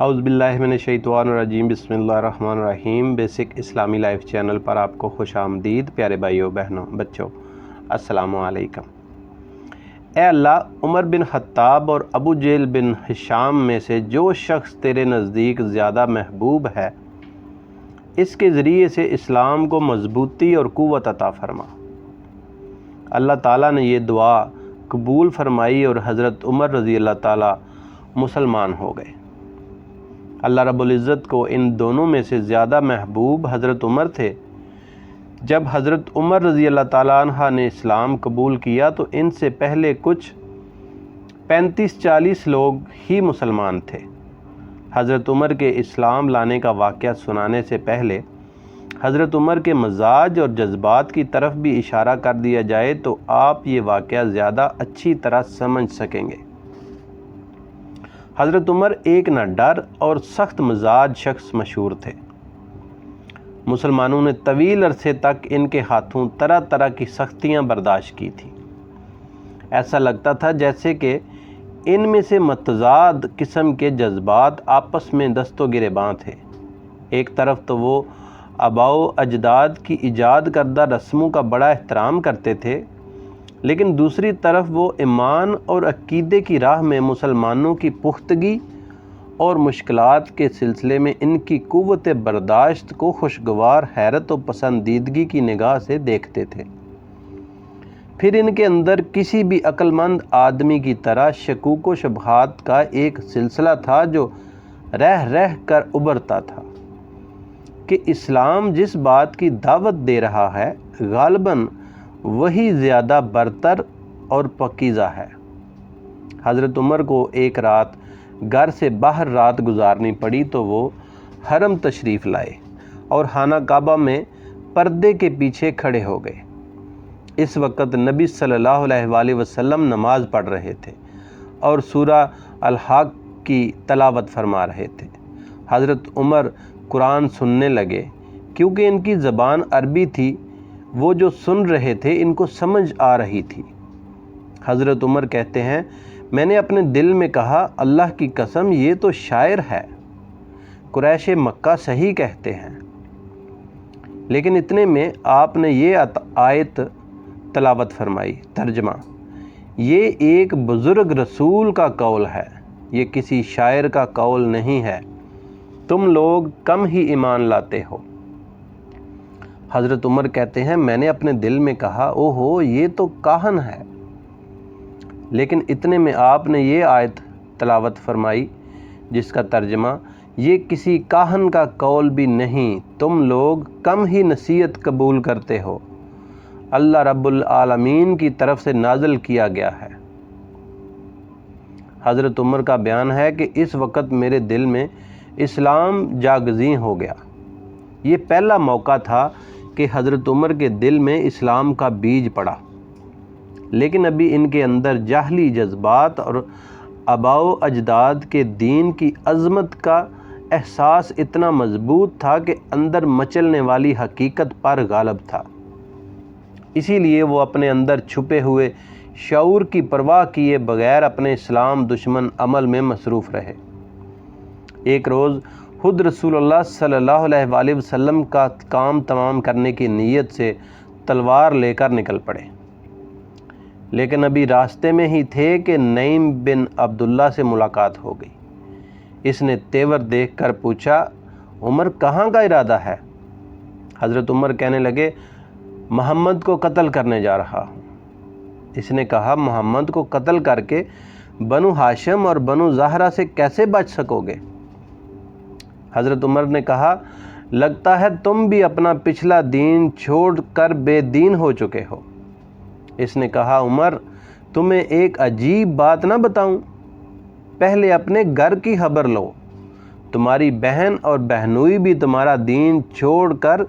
اعوذ باللہ من الشیطان الرجیم، بسم اللہ الرحمن الرحیم۔ بیسک اسلامی لائف چینل پر آپ کو خوش آمدید۔ پیارے بھائیوں بہنوں بچوں، السلام علیکم۔ اے اللہ، عمر بن خطاب اور ابو جہل بن ہشام میں سے جو شخص تیرے نزدیک زیادہ محبوب ہے، اس کے ذریعے سے اسلام کو مضبوطی اور قوت عطا فرما۔ اللہ تعالیٰ نے یہ دعا قبول فرمائی اور حضرت عمر رضی اللہ تعالیٰ مسلمان ہو گئے۔ اللہ رب العزت کو ان دونوں میں سے زیادہ محبوب حضرت عمر تھے۔ جب حضرت عمر رضی اللہ تعالیٰ عنہ نے اسلام قبول کیا تو ان سے پہلے کچھ 35-40 لوگ ہی مسلمان تھے۔ حضرت عمر کے اسلام لانے کا واقعہ سنانے سے پہلے حضرت عمر کے مزاج اور جذبات کی طرف بھی اشارہ کر دیا جائے تو آپ یہ واقعہ زیادہ اچھی طرح سمجھ سکیں گے۔ حضرت عمر ایک نہ ڈر اور سخت مزاج شخص مشہور تھے۔ مسلمانوں نے طویل عرصے تک ان کے ہاتھوں طرح طرح کی سختیاں برداشت کی تھیں۔ ایسا لگتا تھا جیسے کہ ان میں سے متضاد قسم کے جذبات آپس میں دست و گریباں تھے۔ ایک طرف تو وہ آباء و اجداد کی ایجاد کردہ رسموں کا بڑا احترام کرتے تھے، لیکن دوسری طرف وہ ایمان اور عقیدے کی راہ میں مسلمانوں کی پختگی اور مشکلات کے سلسلے میں ان کی قوت برداشت کو خوشگوار حیرت و پسندیدگی کی نگاہ سے دیکھتے تھے۔ پھر ان کے اندر کسی بھی عقل مند آدمی کی طرح شکوک و شبہات کا ایک سلسلہ تھا جو رہ رہ کر ابھرتا تھا کہ اسلام جس بات کی دعوت دے رہا ہے غالباً وہی زیادہ برتر اور پاکیزہ ہے۔ حضرت عمر کو ایک رات گھر سے باہر رات گزارنی پڑی تو وہ حرم تشریف لائے اور خانہ کعبہ میں پردے کے پیچھے کھڑے ہو گئے۔ اس وقت نبی صلی اللہ علیہ وآلہ وسلم نماز پڑھ رہے تھے اور سورہ الحق کی تلاوت فرما رہے تھے۔ حضرت عمر قرآن سننے لگے۔ کیونکہ ان کی زبان عربی تھی، وہ جو سن رہے تھے ان کو سمجھ آ رہی تھی۔ حضرت عمر کہتے ہیں، میں نے اپنے دل میں کہا، اللہ کی قسم یہ تو شاعر ہے، قریش مکہ صحیح کہتے ہیں۔ لیکن اتنے میں آپ نے یہ آیت تلاوت فرمائی۔ ترجمہ: یہ ایک بزرگ رسول کا قول ہے، یہ کسی شاعر کا قول نہیں ہے، تم لوگ کم ہی ایمان لاتے ہو۔ حضرت عمر کہتے ہیں، میں نے اپنے دل میں کہا، اوہو یہ تو کاہن ہے۔ لیکن اتنے میں آپ نے یہ آیت تلاوت فرمائی جس کا ترجمہ: یہ کسی کاہن کا قول بھی نہیں، تم لوگ کم ہی نصیحت قبول کرتے ہو، اللہ رب العالمین کی طرف سے نازل کیا گیا ہے۔ حضرت عمر کا بیان ہے کہ اس وقت میرے دل میں اسلام جاگزیں ہو گیا۔ یہ پہلا موقع تھا کہ حضرت عمر کے دل میں اسلام کا بیج پڑا، لیکن ابھی ان کے اندر جاہلی جذبات اور آباء و اجداد کے دین کی عظمت کا احساس اتنا مضبوط تھا کہ اندر مچلنے والی حقیقت پر غالب تھا۔ اسی لیے وہ اپنے اندر چھپے ہوئے شعور کی پرواہ کیے بغیر اپنے اسلام دشمن عمل میں مصروف رہے۔ ایک روز خود رسول اللہ صلی اللہ علیہ وآلہ وسلم کا کام تمام کرنے کی نیت سے تلوار لے کر نکل پڑے، لیکن ابھی راستے میں ہی تھے کہ نعیم بن عبداللہ سے ملاقات ہو گئی۔ اس نے تیور دیکھ کر پوچھا، عمر کہاں کا ارادہ ہے؟ حضرت عمر کہنے لگے، محمد کو قتل کرنے جا رہا ہوں۔ اس نے کہا، محمد کو قتل کر کے بنو ہاشم اور بنو زہرہ سے کیسے بچ سکو گے؟ حضرت عمر نے کہا، لگتا ہے تم بھی اپنا پچھلا دین چھوڑ کر بے دین ہو چکے ہو۔ اس نے کہا، عمر تمہیں ایک عجیب بات نہ بتاؤں؟ پہلے اپنے گھر کی خبر لو، تمہاری بہن اور بہنوئی بھی تمہارا دین چھوڑ کر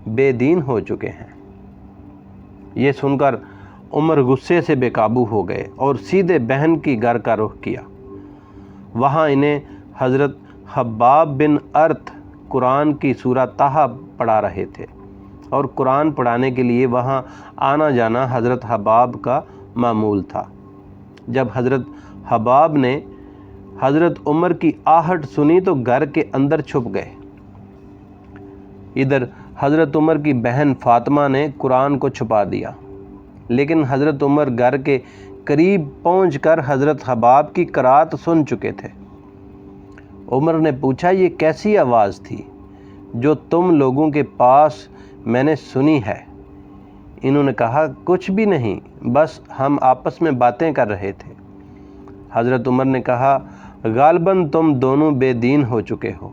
بے دین ہو چکے ہیں۔ یہ سن کر عمر غصے سے بے قابو ہو گئے اور سیدھے بہن کی گھر کا رخ کیا۔ وہاں انہیں حضرت خباب بن ارت قرآن کی سورہ طٰہٰ پڑھا رہے تھے اور قرآن پڑھانے کے لیے وہاں آنا جانا حضرت خباب کا معمول تھا۔ جب حضرت خباب نے حضرت عمر کی آہٹ سنی تو گھر کے اندر چھپ گئے۔ ادھر حضرت عمر کی بہن فاطمہ نے قرآن کو چھپا دیا، لیکن حضرت عمر گھر کے قریب پہنچ کر حضرت خباب کی قرات سن چکے تھے۔ عمر نے پوچھا، یہ کیسی آواز تھی جو تم لوگوں کے پاس میں نے سنی ہے؟ انہوں نے کہا، کچھ بھی نہیں، بس ہم آپس میں باتیں کر رہے تھے۔ حضرت عمر نے کہا، غالباً تم دونوں بے دین ہو چکے ہو۔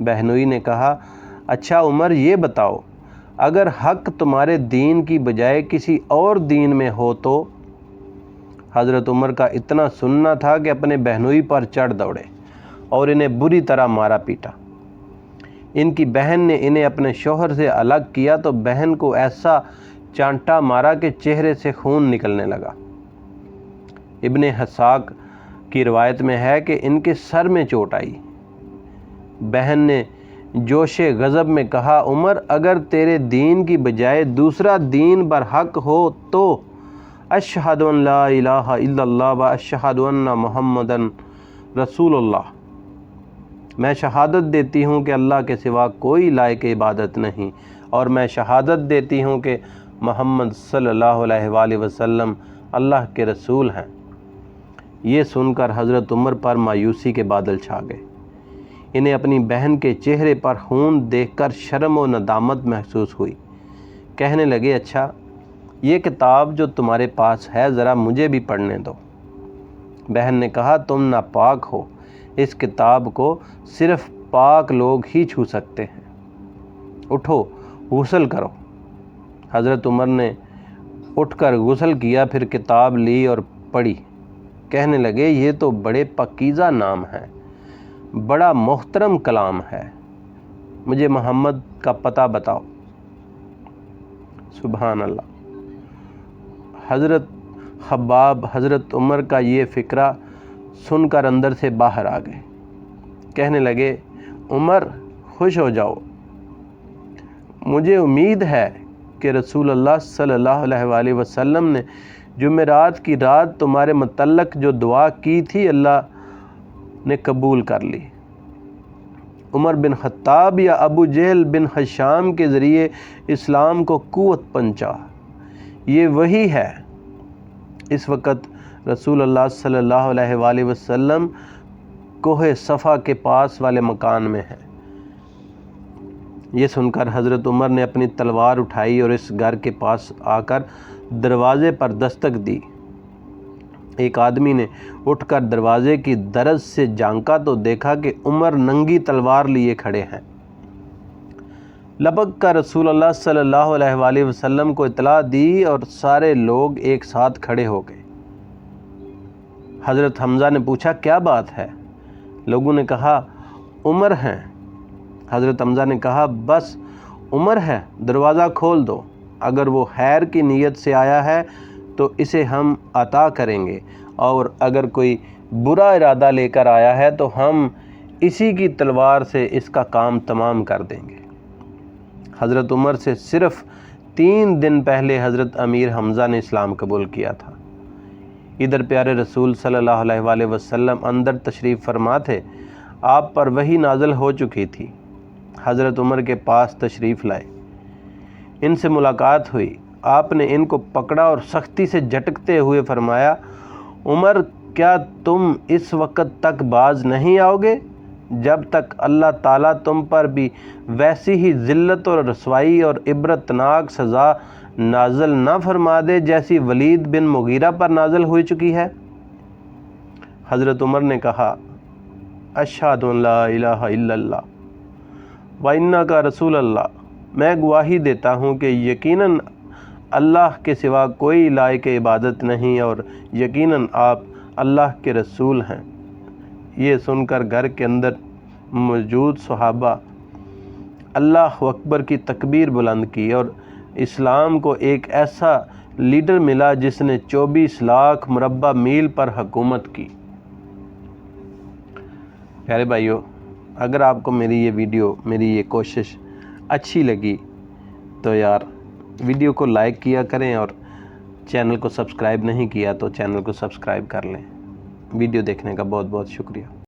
بہنوئی نے کہا، اچھا عمر یہ بتاؤ، اگر حق تمہارے دین کی بجائے کسی اور دین میں ہو تو؟ حضرت عمر کا اتنا سننا تھا کہ اپنے بہنوئی پر چڑھ دوڑے اور انہیں بری طرح مارا پیٹا۔ ان کی بہن نے انہیں اپنے شوہر سے الگ کیا تو بہن کو ایسا چانٹا مارا کہ چہرے سے خون نکلنے لگا۔ ابن اسحاق کی روایت میں ہے کہ ان کے سر میں چوٹ آئی۔ بہن نے جوش غضب میں کہا، عمر اگر تیرے دین کی بجائے دوسرا دین برحق ہو تو اشہد ان لا الہ الا اللہ و اشہد ان محمدن رسول اللہ، میں شہادت دیتی ہوں کہ اللہ کے سوا کوئی لائق عبادت نہیں، اور میں شہادت دیتی ہوں کہ محمد صلی اللہ علیہ وآلہ وسلم اللہ کے رسول ہیں۔ یہ سن کر حضرت عمر پر مایوسی کے بادل چھا گئے۔ انہیں اپنی بہن کے چہرے پر خون دیکھ کر شرم و ندامت محسوس ہوئی۔ کہنے لگے، اچھا یہ کتاب جو تمہارے پاس ہے ذرا مجھے بھی پڑھنے دو۔ بہن نے کہا، تم ناپاک ہو، اس کتاب کو صرف پاک لوگ ہی چھو سکتے ہیں، اٹھو غسل کرو۔ حضرت عمر نے اٹھ کر غسل کیا، پھر کتاب لی اور پڑھی۔ کہنے لگے، یہ تو بڑے پاکیزہ نام ہیں، بڑا محترم کلام ہے، مجھے محمد کا پتہ بتاؤ۔ سبحان اللہ۔ حضرت خباب حضرت عمر کا یہ فقرہ سن کر اندر سے باہر آ گئے۔ کہنے لگے، عمر خوش ہو جاؤ، مجھے امید ہے کہ رسول اللہ صلی اللہ علیہ وآلہ وسلم نے جمعرات کی رات تمہارے متعلق جو دعا کی تھی اللہ نے قبول کر لی۔ عمر بن خطاب یا ابو جہل بن ہشام کے ذریعے اسلام کو قوت پہنچا، یہ وہی ہے۔ اس وقت رسول اللہ صلی اللہ علیہ وآلہ وسلم کوہ صفا کے پاس والے مکان میں ہیں۔ یہ سن کر حضرت عمر نے اپنی تلوار اٹھائی اور اس گھر کے پاس آ کر دروازے پر دستک دی۔ ایک آدمی نے اٹھ کر دروازے کی درز سے جھانکا تو دیکھا کہ عمر ننگی تلوار لیے کھڑے ہیں۔ لبک کا رسول اللہ صلی اللہ علیہ وآلہ وسلم کو اطلاع دی اور سارے لوگ ایک ساتھ کھڑے ہو گئے۔ حضرت حمزہ نے پوچھا، کیا بات ہے؟ لوگوں نے کہا، عمر ہیں۔ حضرت حمزہ نے کہا، بس عمر ہے، دروازہ کھول دو، اگر وہ خیر کی نیت سے آیا ہے تو اسے ہم عطا کریں گے، اور اگر کوئی برا ارادہ لے کر آیا ہے تو ہم اسی کی تلوار سے اس کا کام تمام کر دیں گے۔ حضرت عمر سے صرف 3 دن پہلے حضرت امیر حمزہ نے اسلام قبول کیا تھا۔ ادھر پیارے رسول صلی اللہ علیہ وآلہ وسلم اندر تشریف فرما تھے، آپ پر وحی نازل ہو چکی تھی۔ حضرت عمر کے پاس تشریف لائے، ان سے ملاقات ہوئی۔ آپ نے ان کو پکڑا اور سختی سے جھٹکتے ہوئے فرمایا، عمر کیا تم اس وقت تک باز نہیں آؤ گے جب تک اللہ تعالیٰ تم پر بھی ویسی ہی ذلت اور رسوائی اور عبرتناک سزا نازل نہ فرما دے جیسی ولید بن مغیرہ پر نازل ہو چکی ہے؟ حضرت عمر نے کہا، اشہد ان لا الہ الا اللہ و انک رسول اللہ، میں گواہی دیتا ہوں کہ یقیناً اللہ کے سوا کوئی لائق عبادت نہیں اور یقیناً آپ اللہ کے رسول ہیں۔ یہ سن کر گھر کے اندر موجود صحابہ اللہ اکبر کی تکبیر بلند کی اور اسلام کو ایک ایسا لیڈر ملا جس نے 24 لاکھ مربع میل پر حکومت کی۔ پیارے بھائیو، اگر آپ کو میری یہ ویڈیو، میری یہ کوشش اچھی لگی تو یار ویڈیو کو لائک کیا کریں، اور چینل کو سبسکرائب نہیں کیا تو چینل کو سبسکرائب کر لیں۔ ویڈیو دیکھنے کا بہت بہت شکریہ۔